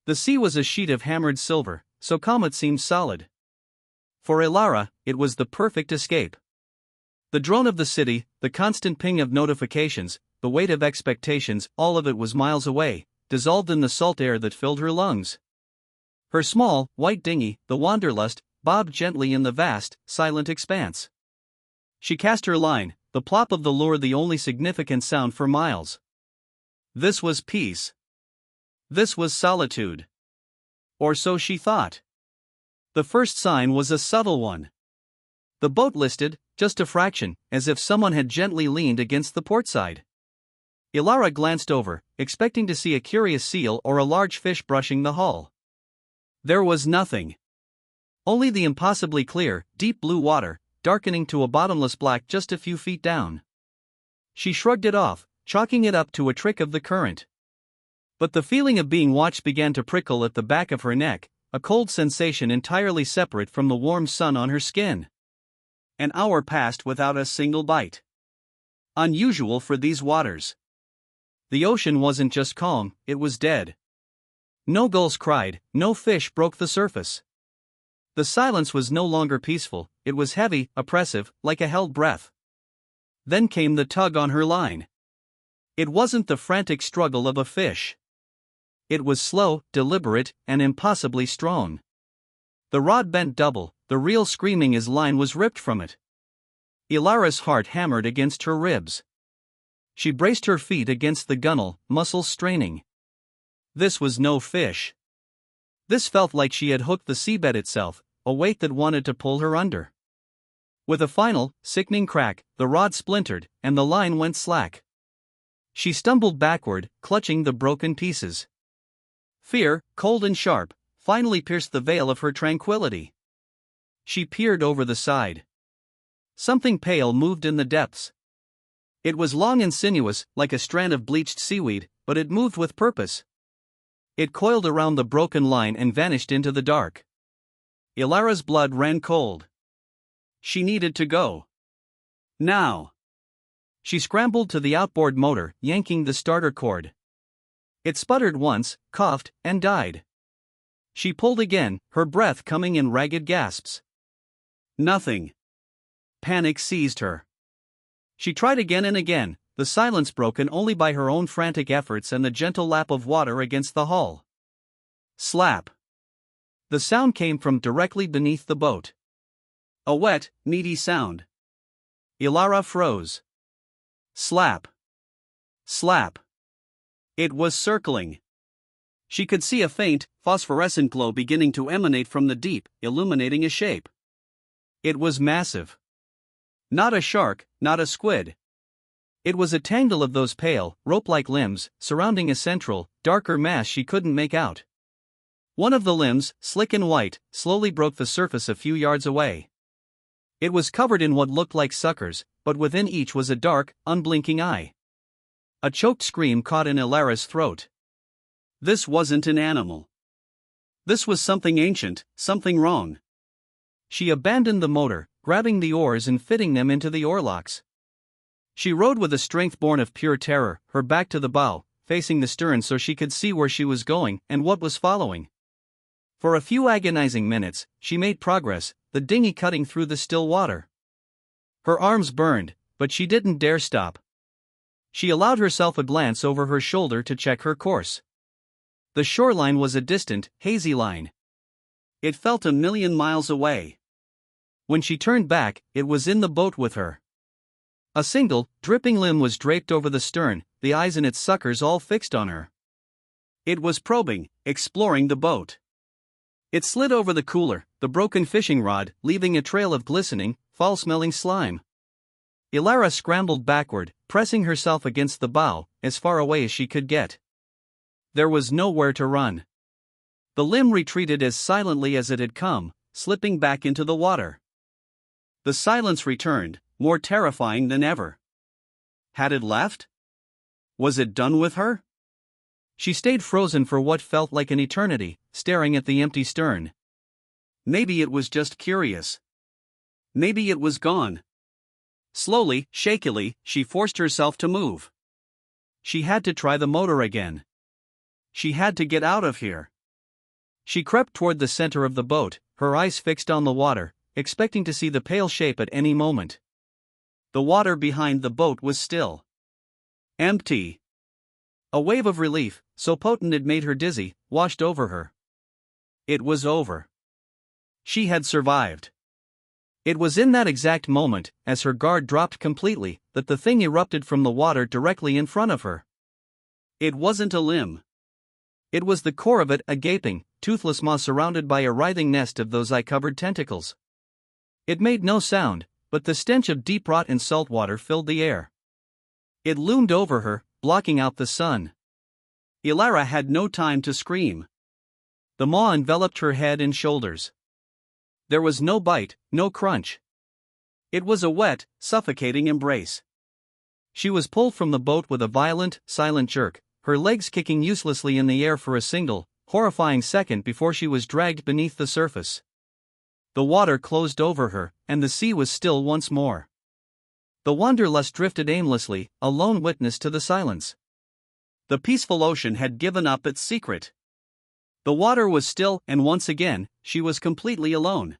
The sea was a sheet of hammered silver, so calm it seemed solid. For Ilara, it was the perfect escape. The drone of the city, the constant ping of notifications, the weight of expectations, all of it was miles away, dissolved in the salt air that filled her lungs. Her small, white dinghy, the Wanderlust, bobbed gently in the vast, silent expanse. She cast her line, the plop of the lure the only significant sound for miles. This was peace. This was solitude. Or so she thought. The first sign was a subtle one. The boat listed, just a fraction, as if someone had gently leaned against the port side. Ilara glanced over, expecting to see a curious seal or a large fish brushing the hull. There was nothing. Only the impossibly clear, deep blue water, darkening to a bottomless black just a few feet down. She shrugged it off, chalking it up to a trick of the current. But the feeling of being watched began to prickle at the back of her neck, a cold sensation entirely separate from the warm sun on her skin. An hour passed without a single bite. Unusual for these waters. The ocean wasn't just calm, it was dead. No gulls cried, no fish broke the surface. The silence was no longer peaceful, it was heavy, oppressive, like a held breath. Then came the tug on her line. It wasn't the frantic struggle of a fish. It was slow, deliberate, and impossibly strong. The rod bent double, the reel screaming as line was ripped from it. Ilara's heart hammered against her ribs. She braced her feet against the gunwale, muscles straining. This was no fish. This felt like she had hooked the seabed itself, a weight that wanted to pull her under. With a final, sickening crack, the rod splintered, and the line went slack. She stumbled backward, clutching the broken pieces. Fear, cold and sharp, finally pierced the veil of her tranquility. She peered over the side. Something pale moved in the depths. It was long and sinuous, like a strand of bleached seaweed, but it moved with purpose. It coiled around the broken line and vanished into the dark. Ilara's blood ran cold. She needed to go. Now. She scrambled to the outboard motor, yanking the starter cord. It sputtered once, coughed, and died. She pulled again, her breath coming in ragged gasps. Nothing. Panic seized her. She tried again and again, the silence broken only by her own frantic efforts and the gentle lap of water against the hull. Slap. The sound came from directly beneath the boat. A wet, needy sound. Ilara froze. Slap. Slap. It was circling. She could see a faint, phosphorescent glow beginning to emanate from the deep, illuminating a shape. It was massive. Not a shark, not a squid. It was a tangle of those pale, rope-like limbs, surrounding a central, darker mass she couldn't make out. One of the limbs, slick and white, slowly broke the surface a few yards away. It was covered in what looked like suckers, but within each was a dark, unblinking eye. A choked scream caught in Ilara's throat. This wasn't an animal. This was something ancient, something wrong. She abandoned the motor, grabbing the oars and fitting them into the oarlocks. She rowed with a strength born of pure terror, her back to the bow, facing the stern so she could see where she was going and what was following. For a few agonizing minutes, she made progress, the dinghy cutting through the still water. Her arms burned, but she didn't dare stop. She allowed herself a glance over her shoulder to check her course. The shoreline was a distant, hazy line. It felt 1,000,000 miles away. When she turned back, it was in the boat with her. A single, dripping limb was draped over the stern, the eyes in its suckers all fixed on her. It was probing, exploring the boat. It slid over the cooler, the broken fishing rod, leaving a trail of glistening, foul-smelling slime. Ilara scrambled backward, pressing herself against the bow, as far away as she could get. There was nowhere to run. The limb retreated as silently as it had come, slipping back into the water. The silence returned, more terrifying than ever. Had it left? Was it done with her? She stayed frozen for what felt like an eternity, staring at the empty stern. Maybe it was just curious. Maybe it was gone. Slowly, shakily, she forced herself to move. She had to try the motor again. She had to get out of here. She crept toward the center of the boat, her eyes fixed on the water, expecting to see the pale shape at any moment. The water behind the boat was still. Empty. A wave of relief, so potent it made her dizzy, washed over her. It was over. She had survived. It was in that exact moment, as her guard dropped completely, that the thing erupted from the water directly in front of her. It wasn't a limb. It was the core of it, a gaping, toothless maw surrounded by a writhing nest of those eye-covered tentacles. It made no sound, but the stench of deep rot and salt water filled the air. It loomed over her, blocking out the sun. Elara had no time to scream. The maw enveloped her head and shoulders. There was no bite, no crunch. It was a wet, suffocating embrace. She was pulled from the boat with a violent, silent jerk, her legs kicking uselessly in the air for a single, horrifying second before she was dragged beneath the surface. The water closed over her, and the sea was still once more. The wanderlust drifted aimlessly, a lone witness to the silence. The peaceful ocean had given up its secret. The water was still, and once again, she was completely alone.